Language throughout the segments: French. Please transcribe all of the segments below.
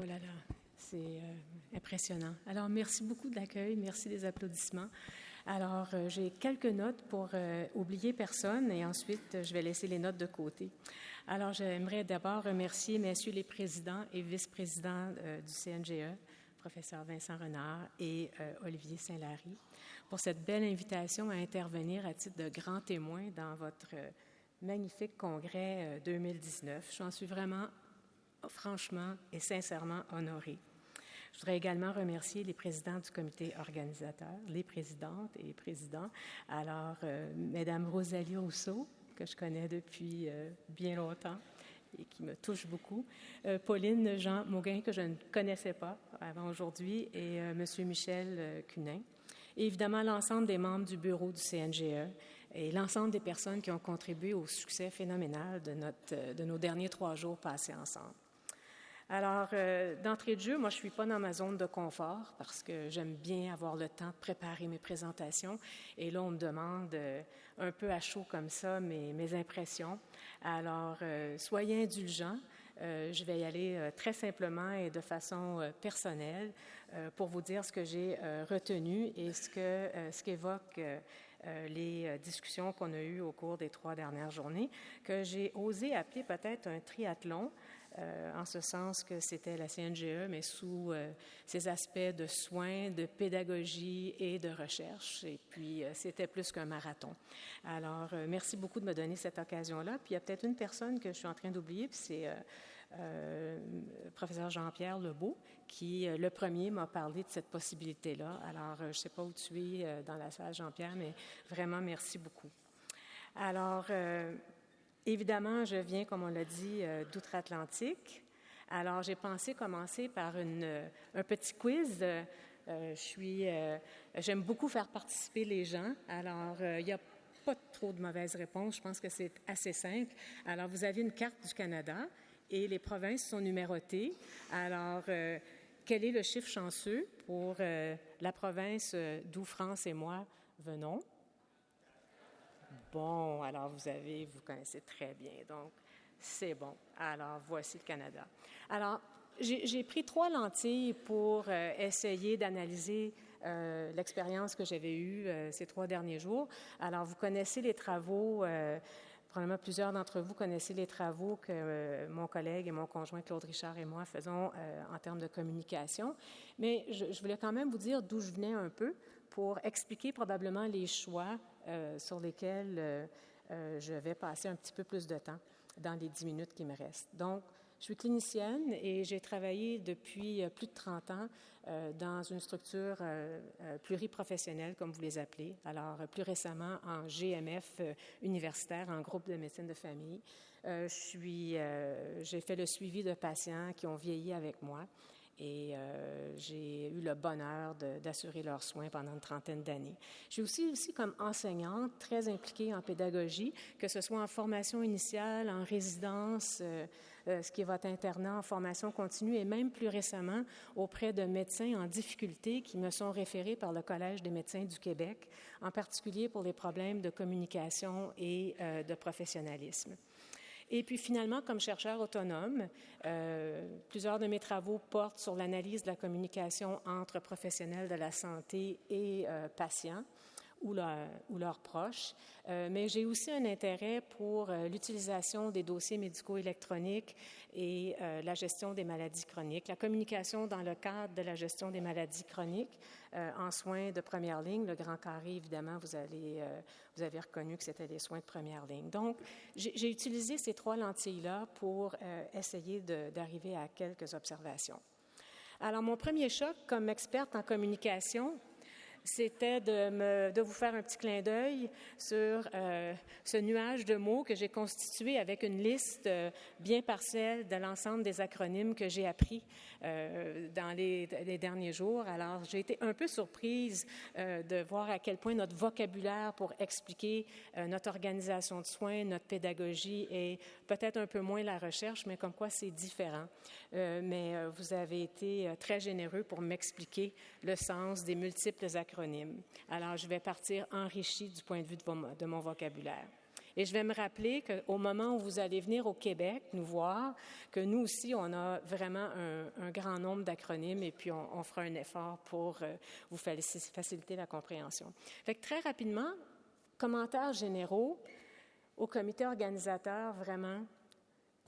Oh là là, c'est impressionnant. Alors, merci beaucoup de l'accueil, merci des applaudissements. Alors, j'ai quelques notes pour oublier personne et ensuite, je vais laisser les notes de côté. Alors, j'aimerais d'abord remercier messieurs les présidents et vice-présidents du CNGE, professeur Vincent Renard et Olivier Saint-Lary, pour cette belle invitation à intervenir à titre de grand témoin dans votre magnifique congrès 2019. J'en suis vraiment, franchement et sincèrement honorée. Je voudrais également remercier les présidents du comité organisateur, les présidentes et les présidents. Alors, Mesdames Rosalie Rousseau, que je connais depuis bien longtemps et qui me touche beaucoup, Pauline Jean Mauguin, que je ne connaissais pas avant aujourd'hui, et Monsieur Michel Cunin. Et évidemment, l'ensemble des membres du bureau du CNGE et l'ensemble des personnes qui ont contribué au succès phénoménal de nos derniers 3 jours passés ensemble. Alors, d'entrée de jeu, moi, je ne suis pas dans ma zone de confort parce que j'aime bien avoir le temps de préparer mes présentations. Et là, on me demande un peu à chaud comme ça mes impressions. Alors, soyez indulgents. Je vais y aller très simplement et de façon personnelle pour vous dire ce que j'ai retenu et ce qu'évoquent les discussions qu'on a eues au cours des 3 dernières journées, que j'ai osé appeler peut-être un triathlon, en ce sens que c'était la CNGE, mais sous ses aspects de soins, de pédagogie et de recherche. Et puis, c'était plus qu'un marathon. Alors, merci beaucoup de me donner cette occasion-là. Puis, il y a peut-être une personne que je suis en train d'oublier, puis c'est professeur Jean-Pierre Lebeau, qui, le premier, m'a parlé de cette possibilité-là. Alors, je ne sais pas où tu es dans la salle, Jean-Pierre, mais vraiment, merci beaucoup. Alors, évidemment, je viens, comme on l'a dit, d'outre-Atlantique. Alors, j'ai pensé commencer par un petit quiz. J'aime beaucoup faire participer les gens. Alors, il n'y a pas trop de mauvaises réponses. Je pense que c'est assez simple. Alors, vous avez une carte du Canada et les provinces sont numérotées. Alors, quel est le chiffre chanceux pour la province d'où France et moi venons? Bon, alors vous connaissez très bien, donc c'est bon. Alors, voici le Canada. Alors, j'ai pris 3 lentilles pour essayer d'analyser l'expérience que j'avais eue ces 3 derniers jours. Alors, vous connaissez les travaux, probablement plusieurs d'entre vous connaissez les travaux que mon collègue et mon conjoint Claude Richard et moi faisons en termes de communication, mais je voulais quand même vous dire d'où je venais un peu pour expliquer probablement les choix sur lesquels je vais passer un petit peu plus de temps dans les 10 minutes qui me restent. Donc, je suis clinicienne et j'ai travaillé depuis plus de 30 ans dans une structure pluriprofessionnelle, comme vous les appelez. Alors, plus récemment en GMF universitaire, en groupe de médecine de famille. J'ai fait le suivi de patients qui ont vieilli avec moi. Et j'ai eu le bonheur d'assurer leurs soins pendant une 30aine d'années. Je suis aussi comme enseignante, très impliquée en pédagogie, que ce soit en formation initiale, en résidence, ce qui est votre internat, en formation continue, et même plus récemment auprès de médecins en difficulté qui me sont référés par le Collège des médecins du Québec, en particulier pour les problèmes de communication et de professionnalisme. Et puis finalement, comme chercheur autonome, plusieurs de mes travaux portent sur l'analyse de la communication entre professionnels de la santé et patients ou leurs proches. Mais j'ai aussi un intérêt pour l'utilisation des dossiers médicaux électroniques et la gestion des maladies chroniques. La communication dans le cadre de la gestion des maladies chroniques en soins de première ligne. Le grand carré, évidemment, vous avez reconnu que c'était les soins de première ligne. Donc, j'ai utilisé ces 3 lentilles-là pour essayer d'arriver à quelques observations. Alors, mon premier choc comme experte en communication, c'était de vous faire un petit clin d'œil sur ce nuage de mots que j'ai constitué avec une liste bien partielle de l'ensemble des acronymes que j'ai appris dans les derniers jours. Alors, j'ai été un peu surprise de voir à quel point notre vocabulaire pour expliquer notre organisation de soins, notre pédagogie et peut-être un peu moins la recherche, mais comme quoi c'est différent. Mais vous avez été très généreux pour m'expliquer le sens des multiples acronymes. Alors, je vais partir enrichie du point de vue de mon vocabulaire. Et je vais me rappeler qu'au moment où vous allez venir au Québec nous voir, que nous aussi, on a vraiment un grand nombre d'acronymes et puis on fera un effort pour vous faciliter la compréhension. Fait que très rapidement, commentaires généraux au comité organisateur, vraiment,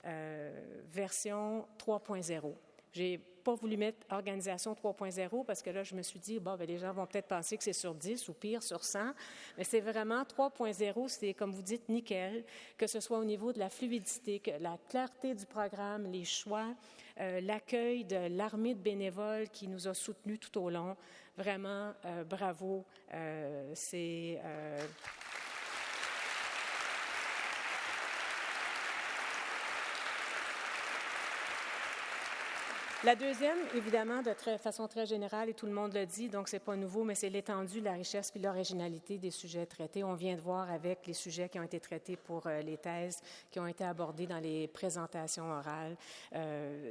version 3.0. J'ai pas voulu mettre organisation 3.0 parce que là, je me suis dit, bon, bien, les gens vont peut-être penser que c'est sur 10 ou pire, sur 100. Mais c'est vraiment 3.0, c'est, comme vous dites, nickel, que ce soit au niveau de la fluidité, que la clarté du programme, les choix, l'accueil de l'armée de bénévoles qui nous a soutenus tout au long. Vraiment, bravo. C'est... La deuxième, évidemment, de façon très générale, et tout le monde le dit, donc c'est pas nouveau, mais c'est l'étendue, la richesse puis l'originalité des sujets traités. On vient de voir avec les sujets qui ont été traités pour les thèses qui ont été abordées dans les présentations orales.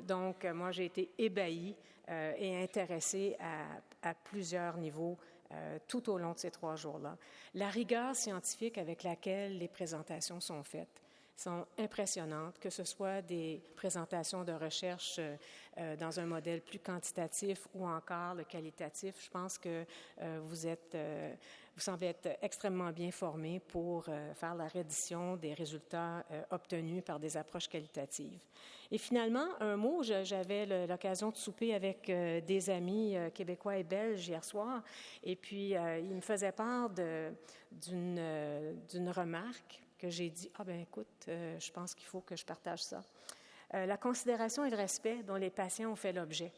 Donc, moi, j'ai été ébahie et intéressée à plusieurs niveaux tout au long de ces 3 jours-là. La rigueur scientifique avec laquelle les présentations sont faites sont impressionnantes, que ce soit des présentations de recherche dans un modèle plus quantitatif ou encore le qualitatif. Je pense que vous semblez être extrêmement bien formés pour faire la reddition des résultats obtenus par des approches qualitatives. Et finalement, un mot, j'avais l'occasion de souper avec des amis québécois et belges hier soir, et puis ils me faisaient part d'une remarque que j'ai dit, ah ben écoute, je pense qu'il faut que je partage ça. La considération et le respect dont les patients ont fait l'objet.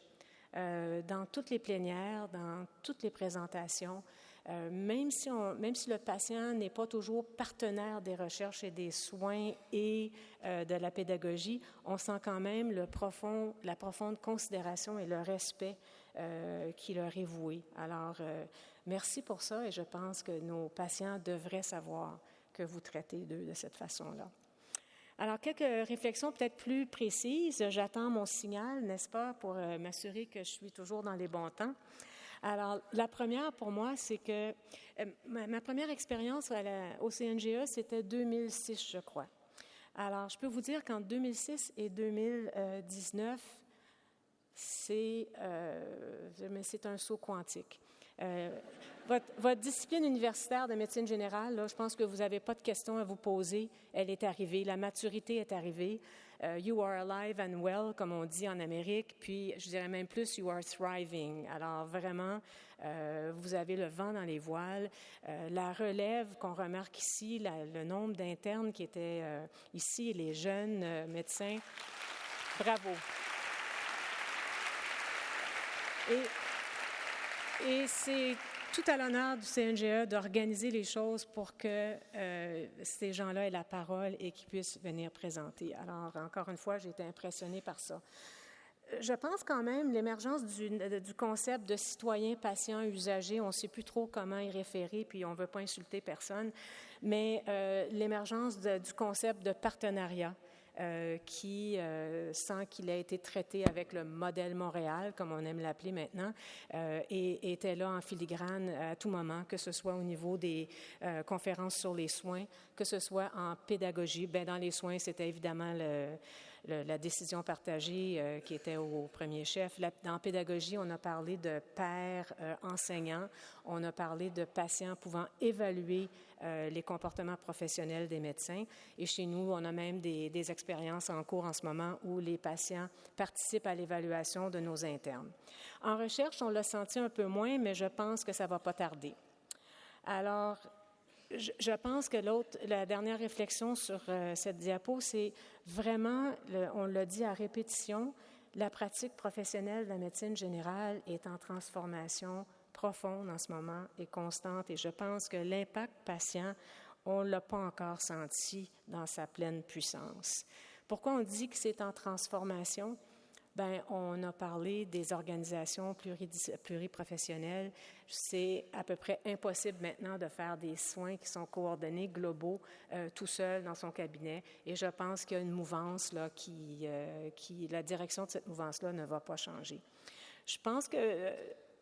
Dans toutes les plénières, dans toutes les présentations, même si le patient n'est pas toujours partenaire des recherches et des soins et de la pédagogie, on sent quand même la profonde considération et le respect qui leur est voué. Alors, merci pour ça et je pense que nos patients devraient savoir que vous traitez d'eux de cette façon-là. Alors, quelques réflexions peut-être plus précises. J'attends mon signal, n'est-ce pas, pour m'assurer que je suis toujours dans les bons temps. Alors, la première pour moi, c'est que ma première expérience au CNGE, c'était 2006, je crois. Alors, je peux vous dire qu'en 2006 et 2019, c'est un saut quantique. Votre discipline universitaire de médecine générale, là, je pense que vous n'avez pas de questions à vous poser. Elle est arrivée, la maturité est arrivée. You are alive and well, comme on dit en Amérique, puis je dirais même plus, you are thriving. Alors vraiment, vous avez le vent dans les voiles. La relève qu'on remarque ici, le nombre d'internes qui étaient ici, les jeunes médecins, bravo. Et c'est tout à l'honneur du CNGE d'organiser les choses pour que ces gens-là aient la parole et qu'ils puissent venir présenter. Alors, encore une fois, j'ai été impressionnée par ça. Je pense quand même l'émergence du concept de citoyen, patient, usager, on ne sait plus trop comment y référer, puis on ne veut pas insulter personne, mais l'émergence du concept de partenariat. Qui, sans qu'il ait été traité avec le modèle Montréal, comme on aime l'appeler maintenant, et était là en filigrane à tout moment, que ce soit au niveau des conférences sur les soins, que ce soit en pédagogie. Bien, dans les soins, c'était évidemment la décision partagée qui était au premier chef. Dans pédagogie, on a parlé de pairs enseignants, on a parlé de patients pouvant évaluer les comportements professionnels des médecins. Et chez nous, on a même des expériences en cours en ce moment où les patients participent à l'évaluation de nos internes. En recherche, on l'a senti un peu moins, mais je pense que ça ne va pas tarder. Alors, je pense que la dernière réflexion sur cette diapo, c'est vraiment, on l'a dit à répétition, la pratique professionnelle de la médecine générale est en transformation profonde en ce moment et constante. Et je pense que l'impact patient, on ne l'a pas encore senti dans sa pleine puissance. Pourquoi on dit que c'est en transformation? Bien, on a parlé des organisations pluriprofessionnelles. C'est à peu près impossible maintenant de faire des soins qui sont coordonnés, globaux, tout seul dans son cabinet. Et je pense qu'il y a une mouvance là, la direction de cette mouvance-là ne va pas changer. Je pense que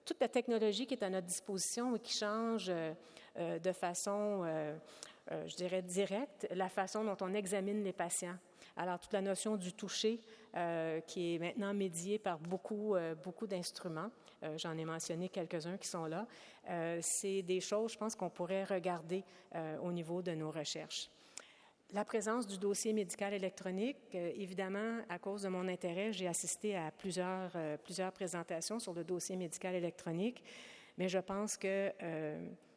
toute la technologie qui est à notre disposition et qui change de façon je dirais, directe, la façon dont on examine les patients. Alors, toute la notion du toucher, qui est maintenant médiée par beaucoup d'instruments, j'en ai mentionné quelques-uns qui sont là, c'est des choses, je pense, qu'on pourrait regarder au niveau de nos recherches. La présence du dossier médical électronique, évidemment, à cause de mon intérêt, j'ai assisté à plusieurs présentations sur le dossier médical électronique, mais je pense que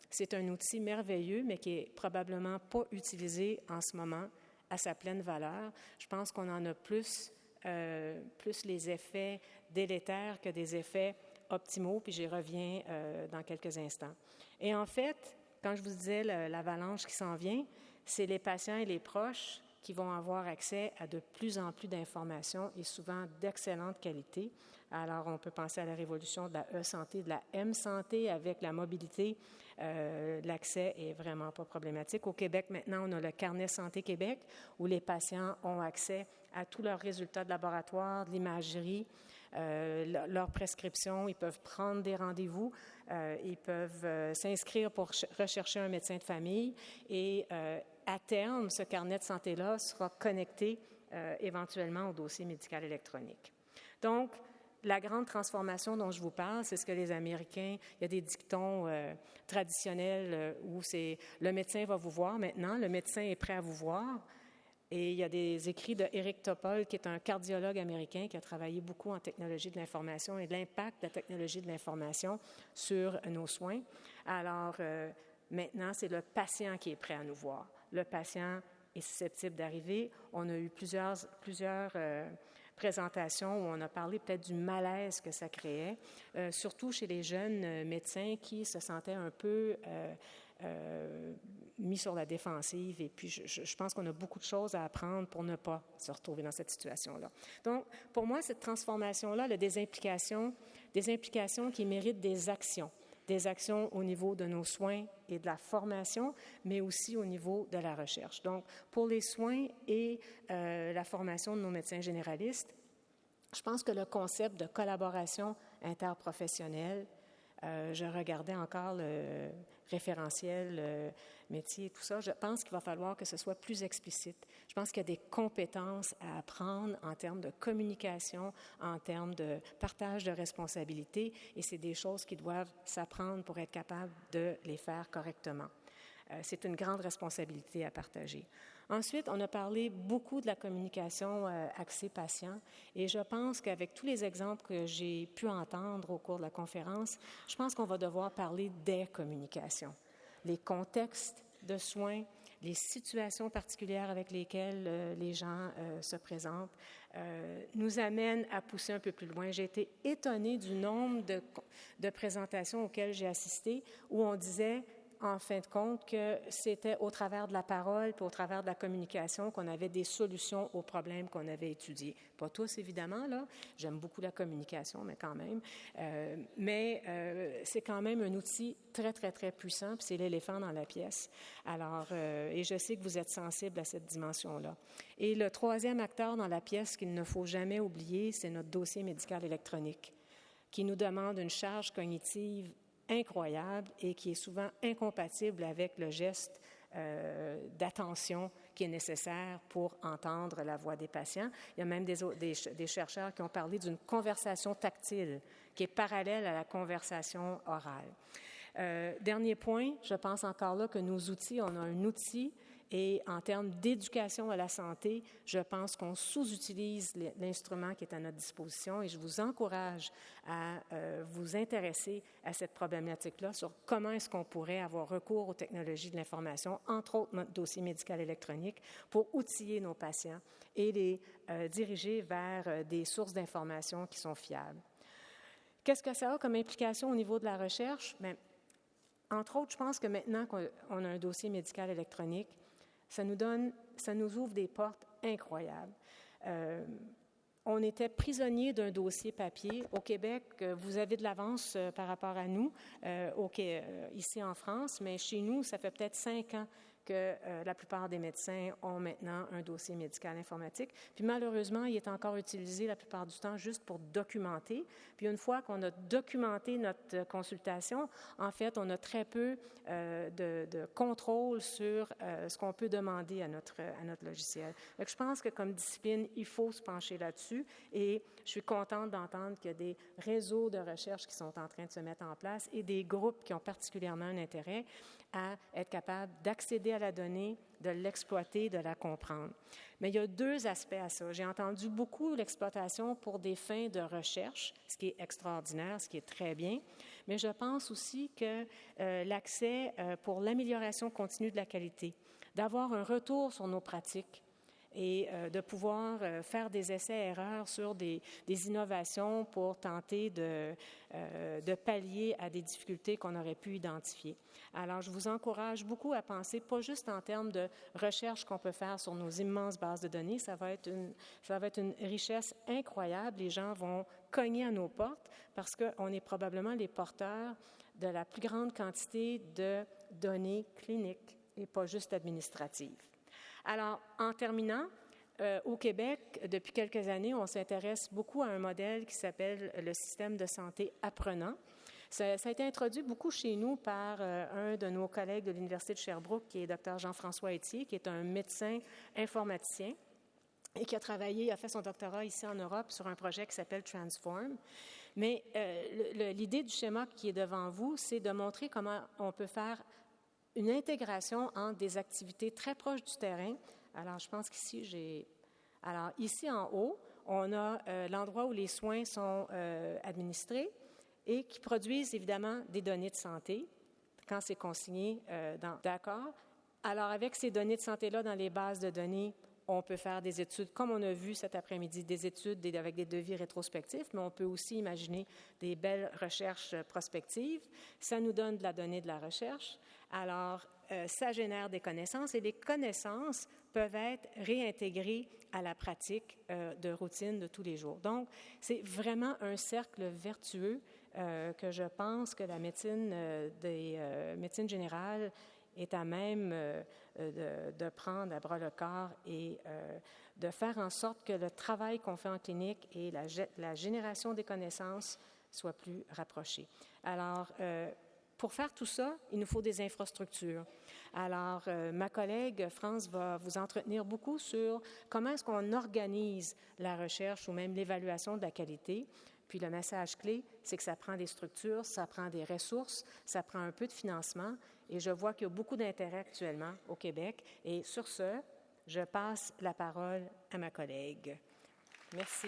c'est un outil merveilleux, mais qui est probablement pas utilisé en ce moment à sa pleine valeur. Je pense qu'on en a plus les effets délétères que des effets optimaux, puis j'y reviens dans quelques instants. Et en fait, quand je vous disais l'avalanche qui s'en vient, c'est les patients et les proches qui vont avoir accès à de plus en plus d'informations et souvent d'excellente qualité. Alors, on peut penser à la révolution de la E-santé, de la M-santé avec la mobilité. L'accès est vraiment pas problématique. Au Québec, maintenant, on a le Carnet Santé Québec où les patients ont accès à tous leurs résultats de laboratoire, de l'imagerie, leurs prescriptions. Ils peuvent prendre des rendez-vous, ils peuvent s'inscrire pour rechercher un médecin de famille et à terme, ce carnet de santé-là sera connecté éventuellement au dossier médical électronique. Donc, la grande transformation dont je vous parle, c'est ce que les Américains, il y a des dictons traditionnels où c'est « le médecin va vous voir maintenant, le médecin est prêt à vous voir ». Et il y a des écrits de Eric Topol, qui est un cardiologue américain qui a travaillé beaucoup en technologie de l'information et de l'impact de la technologie de l'information sur nos soins. Alors, maintenant, c'est le patient qui est prêt à nous voir. Le patient est susceptible d'arriver. On a eu plusieurs présentations où on a parlé peut-être du malaise que ça créait, surtout chez les jeunes médecins qui se sentaient un peu mis sur la défensive. Et puis, je pense qu'on a beaucoup de choses à apprendre pour ne pas se retrouver dans cette situation-là. Donc, pour moi, cette transformation-là, elle a des implications qui méritent des actions au niveau de nos soins et de la formation, mais aussi au niveau de la recherche. Donc, pour les soins et la formation de nos médecins généralistes, je pense que le concept de collaboration interprofessionnelle, je regardais encore le référentiel métier et tout ça, je pense qu'il va falloir que ce soit plus explicite. Je pense qu'il y a des compétences à apprendre en termes de communication, en termes de partage de responsabilités, et c'est des choses qui doivent s'apprendre pour être capable de les faire correctement. C'est une grande responsabilité à partager. Ensuite, on a parlé beaucoup de la communication axée patient et je pense qu'avec tous les exemples que j'ai pu entendre au cours de la conférence, je pense qu'on va devoir parler des communications, les contextes de soins, les situations particulières avec lesquelles les gens se présentent, nous amènent à pousser un peu plus loin. J'ai été étonnée du nombre de présentations auxquelles j'ai assisté où on disait en fin de compte, que c'était au travers de la parole puis au travers de la communication qu'on avait des solutions aux problèmes qu'on avait étudiés. Pas tous, évidemment, là. J'aime beaucoup la communication, mais quand même. C'est quand même un outil très, très, très puissant, puis c'est l'éléphant dans la pièce. Alors, et je sais que vous êtes sensible à cette dimension-là. Et le troisième acteur dans la pièce qu'il ne faut jamais oublier, c'est notre dossier médical électronique, qui nous demande une charge cognitive incroyable et qui est souvent incompatible avec le geste d'attention qui est nécessaire pour entendre la voix des patients. Il y a même des chercheurs qui ont parlé d'une conversation tactile qui est parallèle à la conversation orale. Dernier point, je pense encore là que nos outils, on a un outil et en termes d'éducation à la santé, je pense qu'on sous-utilise l'instrument qui est à notre disposition et je vous encourage à vous intéresser à cette problématique-là sur comment est-ce qu'on pourrait avoir recours aux technologies de l'information, entre autres notre dossier médical électronique, pour outiller nos patients et les diriger vers des sources d'information qui sont fiables. Qu'est-ce que ça a comme implication au niveau de la recherche? Bien, entre autres, je pense que maintenant qu'on a un dossier médical électronique, ça nous ouvre des portes incroyables. On était prisonnier d'un dossier papier. Au Québec, vous avez de l'avance par rapport à nous, ici en France, mais chez nous, ça fait peut-être 5 ans que la plupart des médecins ont maintenant un dossier médical informatique. Puis malheureusement, il est encore utilisé la plupart du temps juste pour documenter. Puis une fois qu'on a documenté notre consultation, en fait, on a très peu de contrôle sur ce qu'on peut demander à notre logiciel. Donc, je pense que comme discipline, il faut se pencher là-dessus et je suis contente d'entendre qu'il y a des réseaux de recherche qui sont en train de se mettre en place et des groupes qui ont particulièrement un intérêt à être capables d'accéder à la donnée, de l'exploiter, de la comprendre. Mais il y a deux aspects à ça. J'ai entendu beaucoup l'exploitation pour des fins de recherche, ce qui est extraordinaire, ce qui est très bien, mais je pense aussi que l'accès pour l'amélioration continue de la qualité, d'avoir un retour sur nos pratiques, et de pouvoir faire des essais-erreurs sur des innovations pour tenter de pallier à des difficultés qu'on aurait pu identifier. Alors, je vous encourage beaucoup à penser, pas juste en termes de recherche qu'on peut faire sur nos immenses bases de données, ça va être une richesse incroyable. Les gens vont cogner à nos portes parce qu'on est probablement les porteurs de la plus grande quantité de données cliniques et pas juste administratives. Alors, en terminant, au Québec, depuis quelques années, on s'intéresse beaucoup à un modèle qui s'appelle le système de santé apprenant. Ça a été introduit beaucoup chez nous par un de nos collègues de l'Université de Sherbrooke, qui est Dr. Jean-François Etier, qui est un médecin informaticien et qui a fait son doctorat ici en Europe sur un projet qui s'appelle Transform. Mais l'idée du schéma qui est devant vous, c'est de montrer comment on peut faire une intégration entre des activités très proches du terrain. Alors, je pense qu'ici, Alors, ici en haut, on a l'endroit où les soins sont administrés et qui produisent évidemment des données de santé quand c'est consigné d'accord. Alors, avec ces données de santé-là dans les bases de données, on peut faire des études, comme on a vu cet après-midi, des études avec des devis rétrospectifs, mais on peut aussi imaginer des belles recherches prospectives. Ça nous donne de la donnée de la recherche. Alors, ça génère des connaissances et les connaissances peuvent être réintégrées à la pratique de routine de tous les jours. Donc, c'est vraiment un cercle vertueux que je pense que la médecine médecine générale est à même de prendre à bras le corps et de faire en sorte que le travail qu'on fait en clinique et la génération des connaissances soient plus rapprochés. Alors, pour faire tout ça, il nous faut des infrastructures. Alors, ma collègue France va vous entretenir beaucoup sur comment est-ce qu'on organise la recherche ou même l'évaluation de la qualité. Puis le message clé, c'est que ça prend des structures, ça prend des ressources, ça prend un peu de financement. Et je vois qu'il y a beaucoup d'intérêt actuellement au Québec. Et sur ce, je passe la parole à ma collègue. Merci.